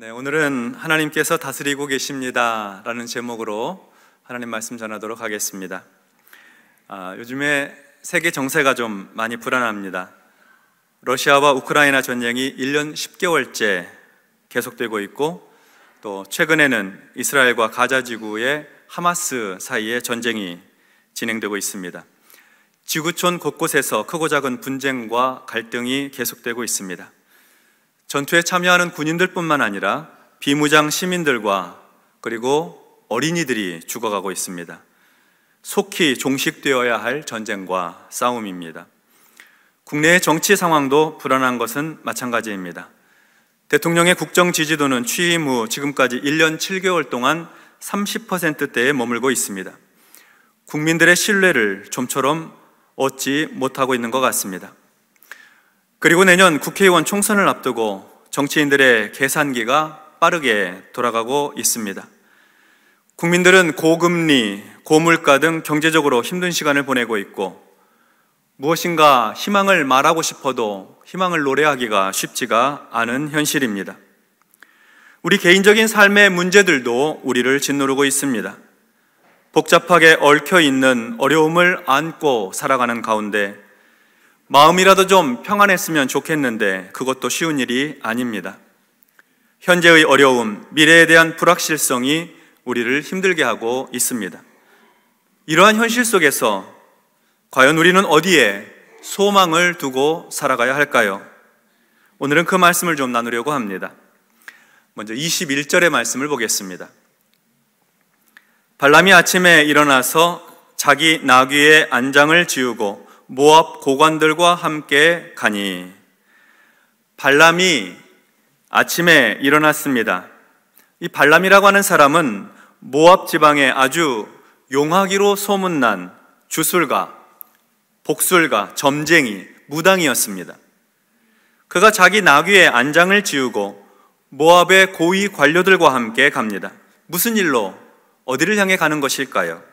네, 오늘은 하나님께서 다스리고 계십니다 라는 제목으로 하나님 말씀 전하도록 하겠습니다. 요즘에 세계 정세가 좀 많이 불안합니다. 러시아와 우크라이나 전쟁이 1년 10개월째 계속되고 있고, 또 최근에는 이스라엘과 가자 지구의 하마스 사이에 전쟁이 진행되고 있습니다. 지구촌 곳곳에서 크고 작은 분쟁과 갈등이 계속되고 있습니다. 전투에 참여하는 군인들뿐만 아니라 비무장 시민들과 그리고 어린이들이 죽어가고 있습니다. 속히 종식되어야 할 전쟁과 싸움입니다. 국내의 정치 상황도 불안한 것은 마찬가지입니다. 대통령의 국정 지지도는 취임 후 지금까지 1년 7개월 동안 30%대에 머물고 있습니다. 국민들의 신뢰를 좀처럼 얻지 못하고 있는 것 같습니다. 그리고 내년 국회의원 총선을 앞두고 정치인들의 계산기가 빠르게 돌아가고 있습니다. 국민들은 고금리, 고물가 등 경제적으로 힘든 시간을 보내고 있고, 무엇인가 희망을 말하고 싶어도 희망을 노래하기가 쉽지가 않은 현실입니다. 우리 개인적인 삶의 문제들도 우리를 짓누르고 있습니다. 복잡하게 얽혀있는 어려움을 안고 살아가는 가운데 마음이라도 좀 평안했으면 좋겠는데 그것도 쉬운 일이 아닙니다. 현재의 어려움, 미래에 대한 불확실성이 우리를 힘들게 하고 있습니다. 이러한 현실 속에서 과연 우리는 어디에 소망을 두고 살아가야 할까요? 오늘은 그 말씀을 좀 나누려고 합니다. 먼저 21절의 말씀을 보겠습니다. 발람이 아침에 일어나서 자기 나귀의 안장을 지우고 모압 고관들과 함께 가니. 발람이 아침에 일어났습니다. 이 발람이라고 하는 사람은 모압 지방의 아주 용하기로 소문난 주술가, 복술가, 점쟁이, 무당이었습니다. 그가 자기 나귀의 안장을 지우고 모압의 고위 관료들과 함께 갑니다. 무슨 일로, 어디를 향해 가는 것일까요?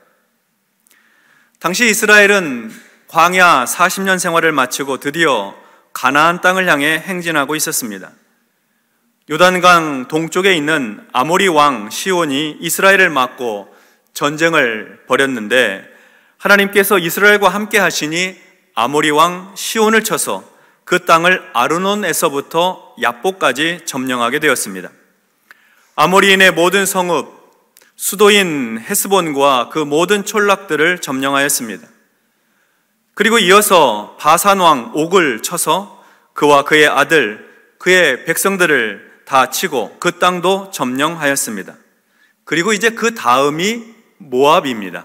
당시 이스라엘은 광야 40년 생활을 마치고 드디어 가나안 땅을 향해 행진하고 있었습니다. 요단강 동쪽에 있는 아모리 왕 시온이 이스라엘을 막고 전쟁을 벌였는데, 하나님께서 이스라엘과 함께 하시니 아모리 왕 시온을 쳐서 그 땅을 아르논에서부터 야복까지 점령하게 되었습니다. 아모리인의 모든 성읍, 수도인 헤스본과 그 모든 촌락들을 점령하였습니다. 그리고 이어서 바산 왕 옥을 쳐서 그와 그의 아들, 그의 백성들을 다 치고 그 땅도 점령하였습니다. 그리고 이제 그 다음이 모압입니다.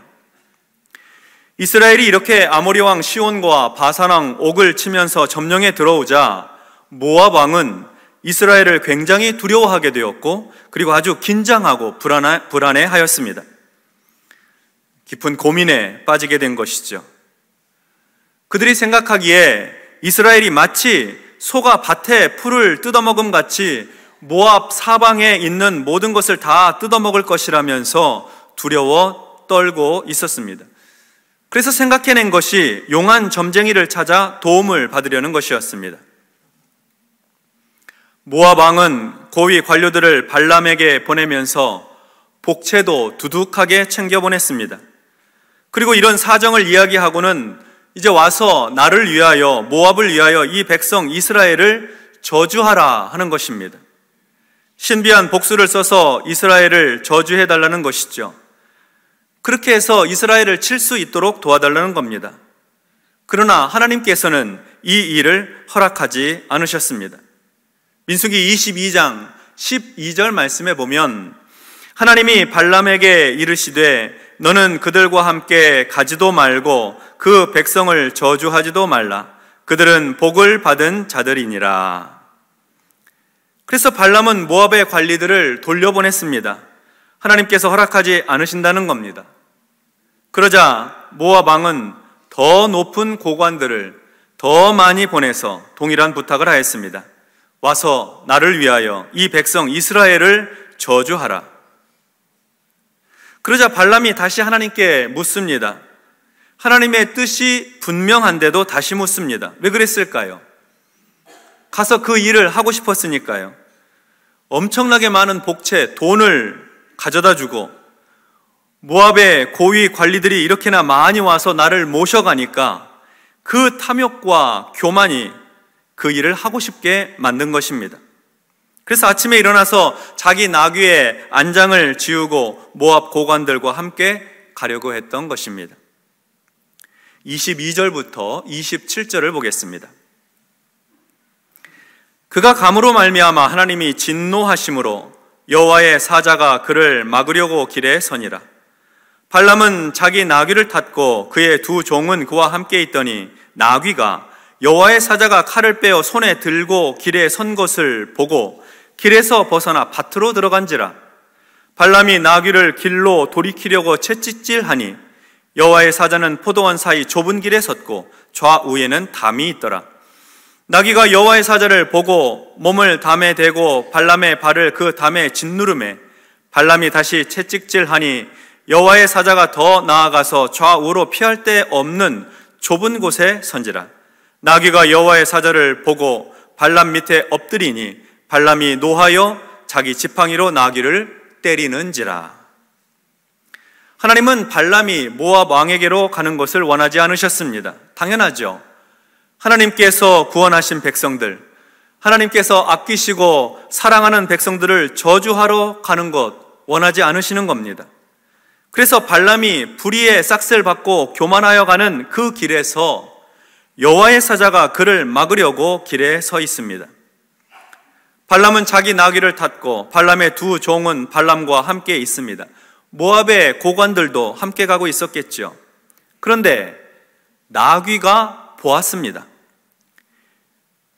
이스라엘이 이렇게 아모리 왕 시온과 바산 왕 옥을 치면서 점령에 들어오자 모압 왕은 이스라엘을 굉장히 두려워하게 되었고, 그리고 아주 긴장하고 불안해하였습니다. 깊은 고민에 빠지게 된 것이죠. 그들이 생각하기에 이스라엘이 마치 소가 밭에 풀을 뜯어먹음 같이 모압 사방에 있는 모든 것을 다 뜯어먹을 것이라면서 두려워 떨고 있었습니다. 그래서 생각해낸 것이 용한 점쟁이를 찾아 도움을 받으려는 것이었습니다. 모압 왕은 고위 관료들을 발람에게 보내면서 복채도 두둑하게 챙겨보냈습니다. 그리고 이런 사정을 이야기하고는 이제 와서 나를 위하여, 모압을 위하여 이 백성 이스라엘을 저주하라 하는 것입니다. 신비한 복수를 써서 이스라엘을 저주해달라는 것이죠. 그렇게 해서 이스라엘을 칠 수 있도록 도와달라는 겁니다. 그러나 하나님께서는 이 일을 허락하지 않으셨습니다. 민수기 22장 12절 말씀에 보면 하나님이 발람에게 이르시되 너는 그들과 함께 가지도 말고 그 백성을 저주하지도 말라. 그들은 복을 받은 자들이니라. 그래서 발람은 모압의 관리들을 돌려보냈습니다. 하나님께서 허락하지 않으신다는 겁니다. 그러자 모압 왕은 더 높은 고관들을 더 많이 보내서 동일한 부탁을 하였습니다. 와서 나를 위하여 이 백성 이스라엘을 저주하라. 그러자 발람이 다시 하나님께 묻습니다. 하나님의 뜻이 분명한데도 다시 묻습니다. 왜 그랬을까요? 가서 그 일을 하고 싶었으니까요. 엄청나게 많은 복채, 돈을 가져다 주고 모압의 고위 관리들이 이렇게나 많이 와서 나를 모셔가니까 그 탐욕과 교만이 그 일을 하고 싶게 만든 것입니다. 그래서 아침에 일어나서 자기 나귀의 안장을 지우고 모압 고관들과 함께 가려고 했던 것입니다. 22절부터 27절을 보겠습니다. 그가 감으로 말미암아 하나님이 진노하심으로 여호와의 사자가 그를 막으려고 길에 서니라. 발람은 자기 나귀를 탔고 그의 두 종은 그와 함께 있더니 나귀가 여호와의 사자가 칼을 빼어 손에 들고 길에 선 것을 보고 길에서 벗어나 밭으로 들어간지라. 발람이 나귀를 길로 돌이키려고 채찍질하니 여호와의 사자는 포도원 사이 좁은 길에 섰고 좌우에는 담이 있더라. 나귀가 여호와의 사자를 보고 몸을 담에 대고 발람의 발을 그 담에 짓누르매 발람이 다시 채찍질하니 여호와의 사자가 더 나아가서 좌우로 피할 데 없는 좁은 곳에 선지라. 나귀가 여호와의 사자를 보고 발람 밑에 엎드리니 발람이 노하여 자기 지팡이로 나귀를 때리는지라. 하나님은 발람이 모압 왕에게로 가는 것을 원하지 않으셨습니다. 당연하죠. 하나님께서 구원하신 백성들, 하나님께서 아끼시고 사랑하는 백성들을 저주하러 가는 것 원하지 않으시는 겁니다. 그래서 발람이 불의의 싹을 받고 교만하여 가는 그 길에서 여호와의 사자가 그를 막으려고 길에 서 있습니다. 발람은 자기 나귀를 탔고 발람의 두 종은 발람과 함께 있습니다. 모압의 고관들도 함께 가고 있었겠죠. 그런데 나귀가 보았습니다.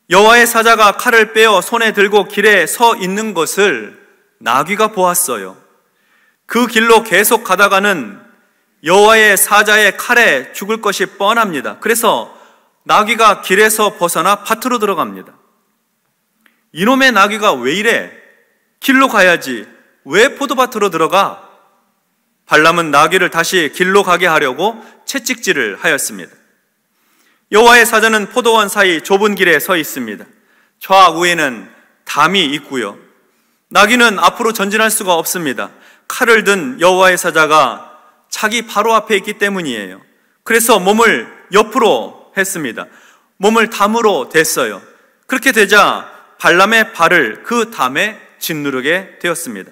여호와의 사자가 칼을 빼어 손에 들고 길에 서 있는 것을 나귀가 보았어요. 그 길로 계속 가다가는 여호와의 사자의 칼에 죽을 것이 뻔합니다. 그래서 나귀가 길에서 벗어나 밭으로 들어갑니다. 이놈의 나귀가 왜 이래? 길로 가야지. 왜 포도밭으로 들어가? 발람은 나귀를 다시 길로 가게 하려고 채찍질을 하였습니다. 여호와의 사자는 포도원 사이 좁은 길에 서 있습니다. 좌우에는 담이 있고요. 나귀는 앞으로 전진할 수가 없습니다. 칼을 든 여호와의 사자가 자기 바로 앞에 있기 때문이에요. 그래서 몸을 옆으로 했습니다. 몸을 담으로 댔어요. 그렇게 되자 발람의 발을 그 담에 짓누르게 되었습니다.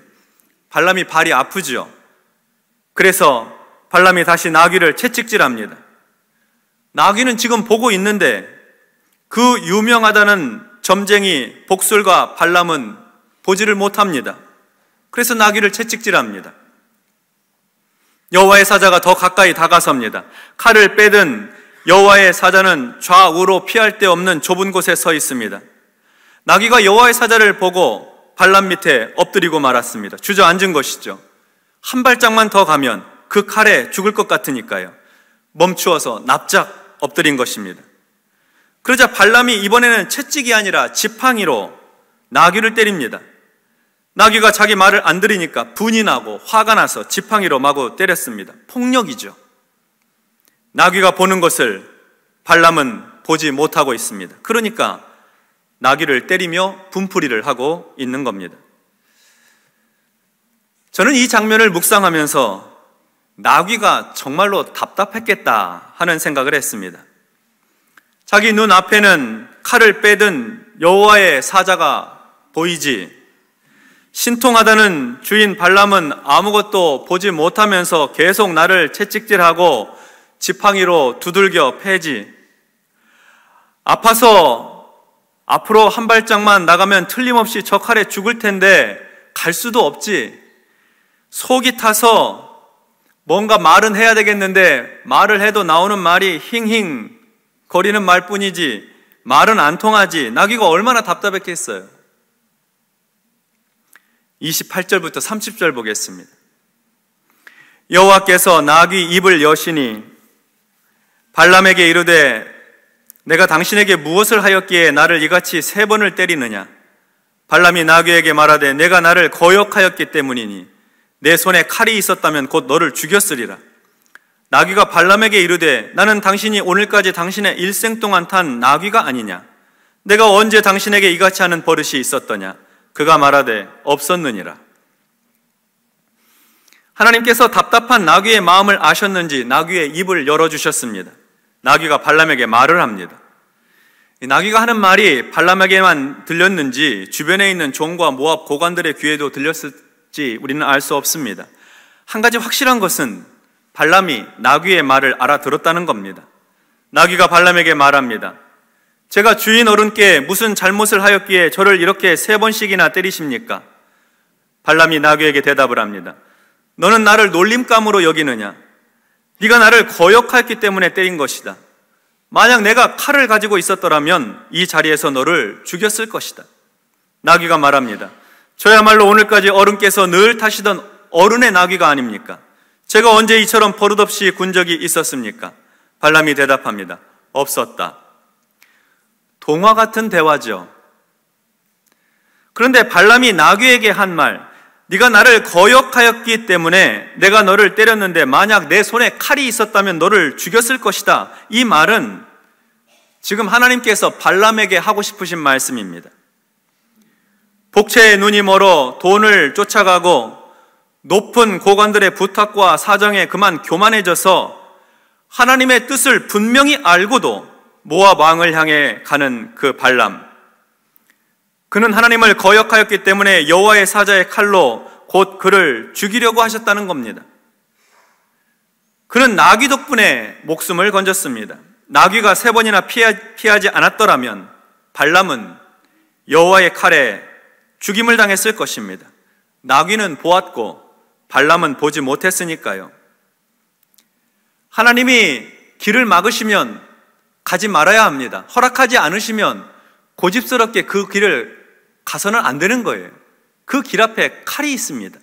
발람이 발이 아프죠. 그래서 발람이 다시 나귀를 채찍질합니다. 나귀는 지금 보고 있는데 그 유명하다는 점쟁이 복술과 발람은 보지를 못합니다. 그래서 나귀를 채찍질합니다. 여호와의 사자가 더 가까이 다가섭니다. 칼을 빼든 여호와의 사자는 좌우로 피할 데 없는 좁은 곳에 서 있습니다. 나귀가 여호와의 사자를 보고 발람 밑에 엎드리고 말았습니다. 주저앉은 것이죠. 한 발짝만 더 가면 그 칼에 죽을 것 같으니까요. 멈추어서 납작 엎드린 것입니다. 그러자 발람이 이번에는 채찍이 아니라 지팡이로 나귀를 때립니다. 나귀가 자기 말을 안 들으니까 분이 나고 화가 나서 지팡이로 마구 때렸습니다. 폭력이죠. 나귀가 보는 것을 발람은 보지 못하고 있습니다. 그러니까 나귀를 때리며 분풀이를 하고 있는 겁니다. 저는 이 장면을 묵상하면서 나귀가 정말로 답답했겠다 하는 생각을 했습니다. 자기 눈 앞에는 칼을 빼든 여호와의 사자가 보이지, 신통하다는 주인 발람은 아무것도 보지 못하면서 계속 나를 채찍질하고 지팡이로 두들겨 패지. 아파서 앞으로 한 발짝만 나가면 틀림없이 저 칼에 죽을 텐데 갈 수도 없지. 속이 타서 뭔가 말은 해야 되겠는데 말을 해도 나오는 말이 힝힝 거리는 말뿐이지 말은 안 통하지. 나귀가 얼마나 답답했겠어요. 28절부터 30절 보겠습니다. 여호와께서 나귀 입을 여시니 발람에게 이르되 내가 당신에게 무엇을 하였기에 나를 이같이 3번을 때리느냐. 발람이 나귀에게 말하되 내가 나를 거역하였기 때문이니 내 손에 칼이 있었다면 곧 너를 죽였으리라. 나귀가 발람에게 이르되 나는 당신이 오늘까지 당신의 일생 동안 탄 나귀가 아니냐. 내가 언제 당신에게 이같이 하는 버릇이 있었더냐. 그가 말하되 없었느니라. 하나님께서 답답한 나귀의 마음을 아셨는지 나귀의 입을 열어주셨습니다. 나귀가 발람에게 말을 합니다. 이 나귀가 하는 말이 발람에게만 들렸는지 주변에 있는 종과 모압 고관들의 귀에도 들렸을지 우리는 알 수 없습니다. 한 가지 확실한 것은 발람이 나귀의 말을 알아들었다는 겁니다. 나귀가 발람에게 말합니다. 제가 주인 어른께 무슨 잘못을 하였기에 저를 이렇게 3번씩이나 때리십니까? 발람이 나귀에게 대답을 합니다. 너는 나를 놀림감으로 여기느냐? 네가 나를 거역했기 때문에 때린 것이다. 만약 내가 칼을 가지고 있었더라면 이 자리에서 너를 죽였을 것이다. 나귀가 말합니다. 저야말로 오늘까지 어른께서 늘 타시던 어른의 나귀가 아닙니까? 제가 언제 이처럼 버릇없이 군 적이 있었습니까? 발람이 대답합니다. 없었다. 동화 같은 대화죠. 그런데 발람이 나귀에게 한 말, 네가 나를 거역하였기 때문에 내가 너를 때렸는데 만약 내 손에 칼이 있었다면 너를 죽였을 것이다. 이 말은 지금 하나님께서 발람에게 하고 싶으신 말씀입니다. 복채에 눈이 멀어 돈을 쫓아가고 높은 고관들의 부탁과 사정에 그만 교만해져서 하나님의 뜻을 분명히 알고도 모압 왕을 향해 가는 그 발람, 그는 하나님을 거역하였기 때문에 여호와의 사자의 칼로 곧 그를 죽이려고 하셨다는 겁니다. 그는 나귀 덕분에 목숨을 건졌습니다. 나귀가 3번이나 피하지 않았더라면 발람은 여호와의 칼에 죽임을 당했을 것입니다. 나귀는 보았고 발람은 보지 못했으니까요. 하나님이 길을 막으시면 가지 말아야 합니다. 허락하지 않으시면 고집스럽게 그 길을 가서는 안 되는 거예요. 그 길 앞에 칼이 있습니다.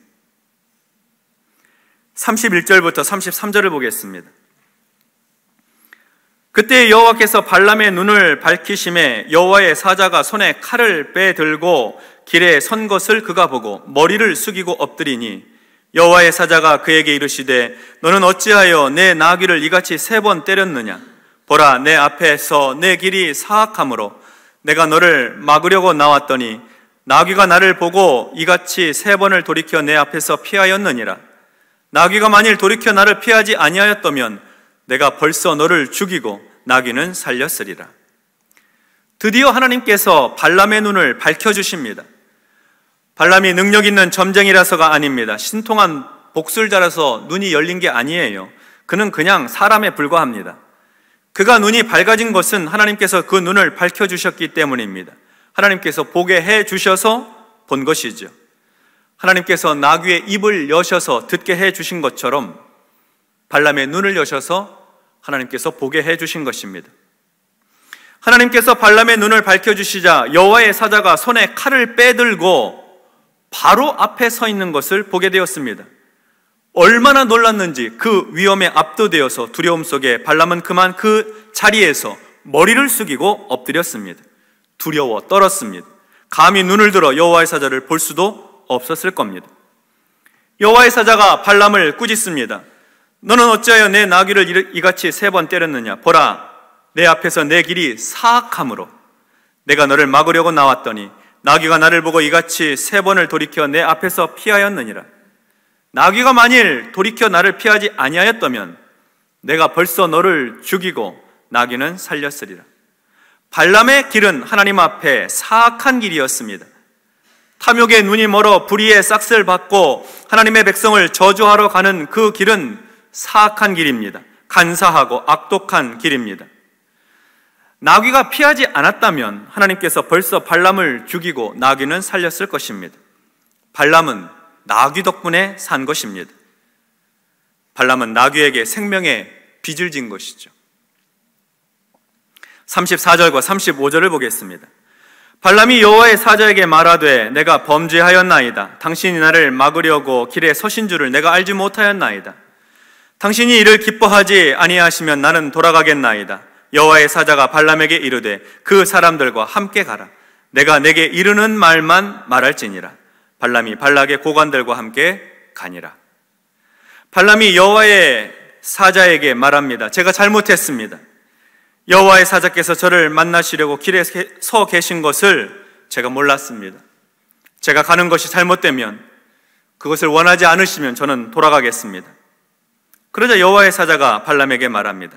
31절부터 33절을 보겠습니다. 그때 여호와께서 발람의 눈을 밝히심에 여호와의 사자가 손에 칼을 빼들고 길에 선 것을 그가 보고 머리를 숙이고 엎드리니 여호와의 사자가 그에게 이르시되 너는 어찌하여 내 나귀를 이같이 3번 때렸느냐? 보라, 내 앞에서 내 길이 사악하므로 내가 너를 막으려고 나왔더니 나귀가 나를 보고 이같이 3번을 돌이켜 내 앞에서 피하였느니라. 나귀가 만일 돌이켜 나를 피하지 아니하였다면 내가 벌써 너를 죽이고 나귀는 살렸으리라. 드디어 하나님께서 발람의 눈을 밝혀주십니다. 발람이 능력 있는 점쟁이라서가 아닙니다. 신통한 복술자라서 눈이 열린 게 아니에요. 그는 그냥 사람에 불과합니다. 그가 눈이 밝아진 것은 하나님께서 그 눈을 밝혀주셨기 때문입니다. 하나님께서 보게 해주셔서 본 것이죠. 하나님께서 나귀의 입을 여셔서 듣게 해주신 것처럼 발람의 눈을 여셔서 하나님께서 보게 해주신 것입니다. 하나님께서 발람의 눈을 밝혀주시자 여호와의 사자가 손에 칼을 빼들고 바로 앞에 서 있는 것을 보게 되었습니다. 얼마나 놀랐는지 그 위험에 압도되어서 두려움 속에 발람은 그만 그 자리에서 머리를 숙이고 엎드렸습니다. 두려워 떨었습니다. 감히 눈을 들어 여호와의 사자를 볼 수도 없었을 겁니다. 여호와의 사자가 발람을 꾸짖습니다. 너는 어찌하여 내 나귀를 이같이 3번 때렸느냐? 보라, 내 앞에서 내 길이 사악함으로 내가 너를 막으려고 나왔더니 나귀가 나를 보고 이같이 3번을 돌이켜 내 앞에서 피하였느니라. 나귀가 만일 돌이켜 나를 피하지 아니하였다면 내가 벌써 너를 죽이고 나귀는 살렸으리라. 발람의 길은 하나님 앞에 사악한 길이었습니다. 탐욕의 눈이 멀어 불의의 싹을 받고 하나님의 백성을 저주하러 가는 그 길은 사악한 길입니다. 간사하고 악독한 길입니다. 나귀가 피하지 않았다면 하나님께서 벌써 발람을 죽이고 나귀는 살렸을 것입니다. 발람은 나귀 덕분에 산 것입니다. 발람은 나귀에게 생명의 빚을 진 것이죠. 34절과 35절을 보겠습니다. 발람이 여호와의 사자에게 말하되 내가 범죄하였나이다. 당신이 나를 막으려고 길에 서신 줄을 내가 알지 못하였나이다. 당신이 이를 기뻐하지 아니하시면 나는 돌아가겠나이다. 여호와의 사자가 발람에게 이르되 그 사람들과 함께 가라. 내가 내게 이르는 말만 말할지니라. 발람이 발락의 고관들과 함께 가니라. 발람이 여호와의 사자에게 말합니다. 제가 잘못했습니다. 여호와의 사자께서 저를 만나시려고 길에 서 계신 것을 제가 몰랐습니다. 제가 가는 것이 잘못되면, 그것을 원하지 않으시면 저는 돌아가겠습니다. 그러자 여호와의 사자가 발람에게 말합니다.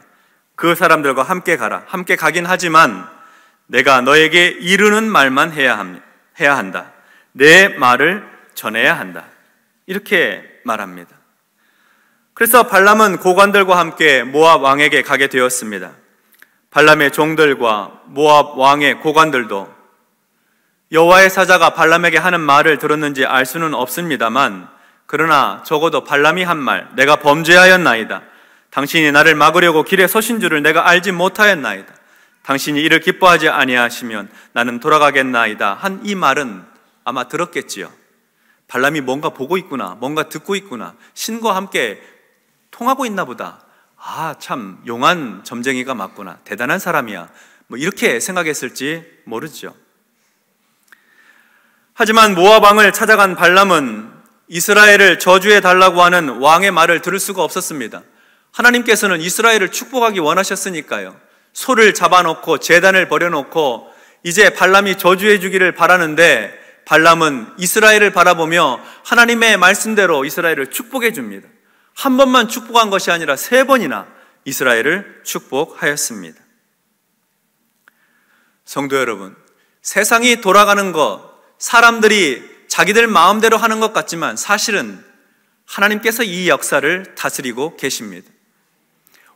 그 사람들과 함께 가라. 함께 가긴 하지만 내가 너에게 이르는 말만 해야 한다. 내 말을 전해야 한다. 이렇게 말합니다. 그래서 발람은 고관들과 함께 모압 왕에게 가게 되었습니다. 발람의 종들과 모압 왕의 고관들도 여호와의 사자가 발람에게 하는 말을 들었는지 알 수는 없습니다만, 그러나 적어도 발람이 한 말, 내가 범죄하였나이다. 당신이 나를 막으려고 길에 서신 줄을 내가 알지 못하였나이다. 당신이 이를 기뻐하지 아니하시면 나는 돌아가겠나이다. 한 이 말은 아마 들었겠지요. 발람이 뭔가 보고 있구나, 뭔가 듣고 있구나, 신과 함께 통하고 있나 보다. 아, 참 용한 점쟁이가 맞구나, 대단한 사람이야, 뭐 이렇게 생각했을지 모르죠. 하지만 모압 왕을 찾아간 발람은 이스라엘을 저주해 달라고 하는 왕의 말을 들을 수가 없었습니다. 하나님께서는 이스라엘을 축복하기 원하셨으니까요. 소를 잡아놓고 제단을 벌여놓고 이제 발람이 저주해 주기를 바라는데, 발람은 이스라엘을 바라보며 하나님의 말씀대로 이스라엘을 축복해 줍니다. 한 번만 축복한 것이 아니라 3번이나 이스라엘을 축복하였습니다. 성도 여러분, 세상이 돌아가는 것, 사람들이 자기들 마음대로 하는 것 같지만 사실은 하나님께서 이 역사를 다스리고 계십니다.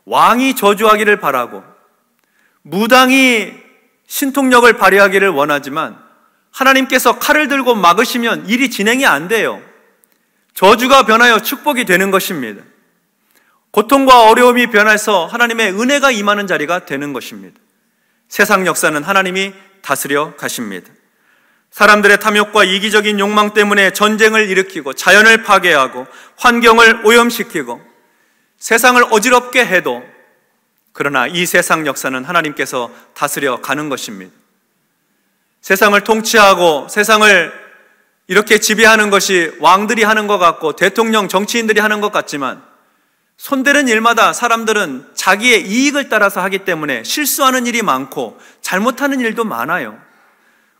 왕이 저주하기를 바라고 무당이 신통력을 발휘하기를 원하지만 하나님께서 칼을 들고 막으시면 일이 진행이 안 돼요. 저주가 변하여 축복이 되는 것입니다. 고통과 어려움이 변해서 하나님의 은혜가 임하는 자리가 되는 것입니다. 세상 역사는 하나님이 다스려 가십니다. 사람들의 탐욕과 이기적인 욕망 때문에 전쟁을 일으키고 자연을 파괴하고 환경을 오염시키고 세상을 어지럽게 해도, 그러나 이 세상 역사는 하나님께서 다스려 가는 것입니다. 세상을 통치하고 세상을 이렇게 지배하는 것이 왕들이 하는 것 같고 대통령, 정치인들이 하는 것 같지만, 손대는 일마다 사람들은 자기의 이익을 따라서 하기 때문에 실수하는 일이 많고 잘못하는 일도 많아요.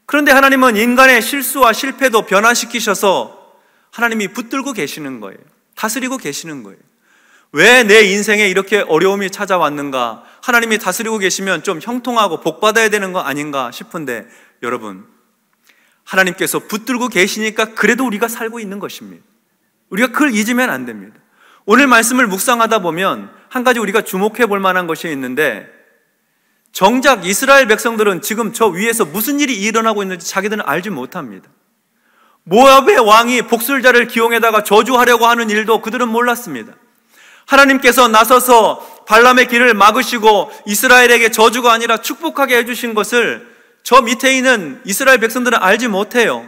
그런데 하나님은 인간의 실수와 실패도 변화시키셔서 하나님이 붙들고 계시는 거예요. 다스리고 계시는 거예요. 왜 내 인생에 이렇게 어려움이 찾아왔는가? 하나님이 다스리고 계시면 좀 형통하고 복받아야 되는 거 아닌가 싶은데, 여러분, 하나님께서 붙들고 계시니까 그래도 우리가 살고 있는 것입니다. 우리가 그걸 잊으면 안 됩니다. 오늘 말씀을 묵상하다 보면 한 가지 우리가 주목해 볼 만한 것이 있는데, 정작 이스라엘 백성들은 지금 저 위에서 무슨 일이 일어나고 있는지 자기들은 알지 못합니다. 모압의 왕이 복술자를 기용해다가 저주하려고 하는 일도 그들은 몰랐습니다. 하나님께서 나서서 발람의 길을 막으시고 이스라엘에게 저주가 아니라 축복하게 해주신 것을 저 밑에 있는 이스라엘 백성들은 알지 못해요.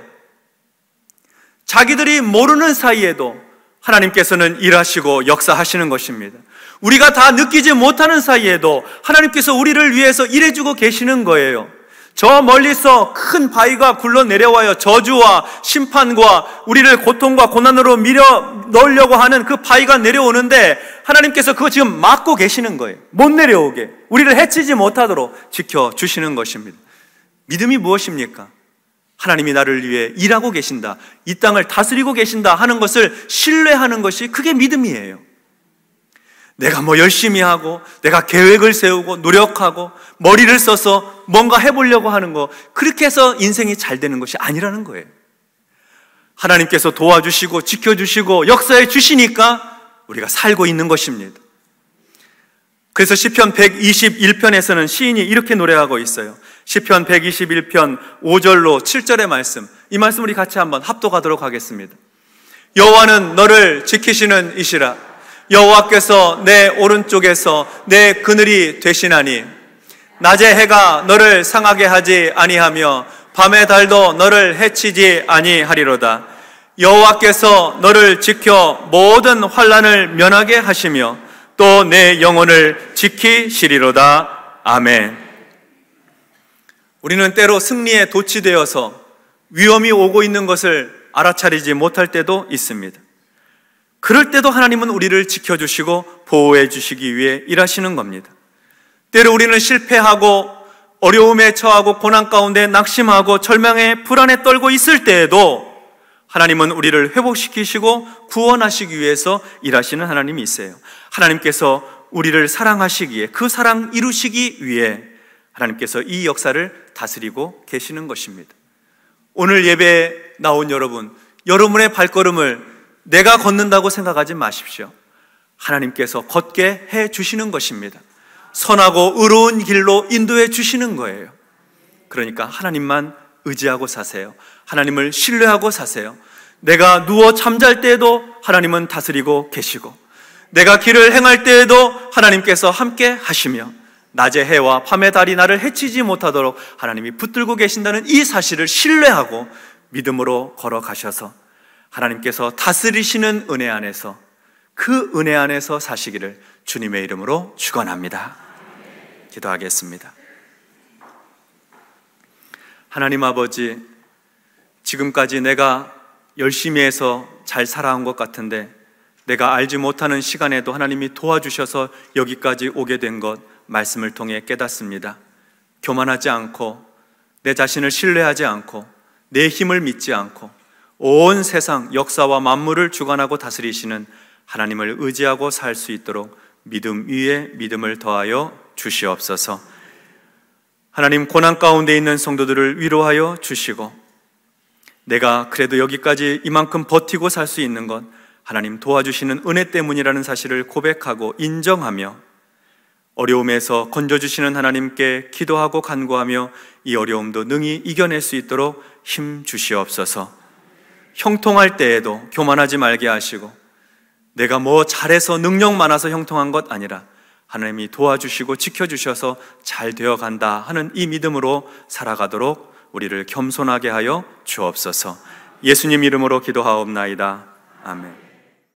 자기들이 모르는 사이에도 하나님께서는 일하시고 역사하시는 것입니다. 우리가 다 느끼지 못하는 사이에도 하나님께서 우리를 위해서 일해주고 계시는 거예요. 저 멀리서 큰 바위가 굴러 내려와요. 저주와 심판과 우리를 고통과 고난으로 밀어 넣으려고 하는 그 바위가 내려오는데 하나님께서 그거 지금 막고 계시는 거예요. 못 내려오게, 우리를 해치지 못하도록 지켜주시는 것입니다. 믿음이 무엇입니까? 하나님이 나를 위해 일하고 계신다, 이 땅을 다스리고 계신다 하는 것을 신뢰하는 것이, 그게 믿음이에요. 내가 뭐 열심히 하고 내가 계획을 세우고 노력하고 머리를 써서 뭔가 해보려고 하는 거, 그렇게 해서 인생이 잘 되는 것이 아니라는 거예요. 하나님께서 도와주시고 지켜주시고 역사해 주시니까 우리가 살고 있는 것입니다. 그래서 시편 121편에서는 시인이 이렇게 노래하고 있어요. 시편 121편 5절로 7절의 말씀, 이 말씀 우리 같이 한번 합독하도록 하겠습니다. 여호와는 너를 지키시는 이시라. 여호와께서 내 오른쪽에서 내 그늘이 되시나니 낮에 해가 너를 상하게 하지 아니하며 밤의 달도 너를 해치지 아니하리로다. 여호와께서 너를 지켜 모든 환난을 면하게 하시며 또 내 영혼을 지키시리로다. 아멘. 우리는 때로 승리에 도취되어서 위험이 오고 있는 것을 알아차리지 못할 때도 있습니다. 그럴 때도 하나님은 우리를 지켜주시고 보호해 주시기 위해 일하시는 겁니다. 때로 우리는 실패하고 어려움에 처하고 고난 가운데 낙심하고 절망에 불안에 떨고 있을 때에도 하나님은 우리를 회복시키시고 구원하시기 위해서 일하시는 하나님이세요. 하나님께서 우리를 사랑하시기에, 그 사랑 이루시기 위해 하나님께서 이 역사를 다스리고 계시는 것입니다. 오늘 예배에 나온 여러분, 여러분의 발걸음을 내가 걷는다고 생각하지 마십시오. 하나님께서 걷게 해 주시는 것입니다. 선하고 의로운 길로 인도해 주시는 거예요. 그러니까 하나님만 의지하고 사세요. 하나님을 신뢰하고 사세요. 내가 누워 잠잘 때에도 하나님은 다스리고 계시고, 내가 길을 행할 때에도 하나님께서 함께 하시며, 낮의 해와 밤의 달이 나를 해치지 못하도록 하나님이 붙들고 계신다는 이 사실을 신뢰하고 믿음으로 걸어가셔서 하나님께서 다스리시는 은혜 안에서, 그 은혜 안에서 사시기를 주님의 이름으로 축원합니다. 기도하겠습니다. 하나님 아버지, 지금까지 내가 열심히 해서 잘 살아온 것 같은데 내가 알지 못하는 시간에도 하나님이 도와주셔서 여기까지 오게 된 것 말씀을 통해 깨닫습니다. 교만하지 않고, 내 자신을 신뢰하지 않고, 내 힘을 믿지 않고, 온 세상 역사와 만물을 주관하고 다스리시는 하나님을 의지하고 살 수 있도록 믿음 위에 믿음을 더하여 주시옵소서. 하나님, 고난 가운데 있는 성도들을 위로하여 주시고, 내가 그래도 여기까지 이만큼 버티고 살 수 있는 것 하나님 도와주시는 은혜 때문이라는 사실을 고백하고 인정하며, 어려움에서 건져주시는 하나님께 기도하고 간구하며 이 어려움도 능히 이겨낼 수 있도록 힘 주시옵소서. 형통할 때에도 교만하지 말게 하시고, 내가 뭐 잘해서 능력 많아서 형통한 것 아니라 하나님이 도와주시고 지켜주셔서 잘 되어간다 하는 이 믿음으로 살아가도록 우리를 겸손하게 하여 주옵소서. 예수님 이름으로 기도하옵나이다. 아멘.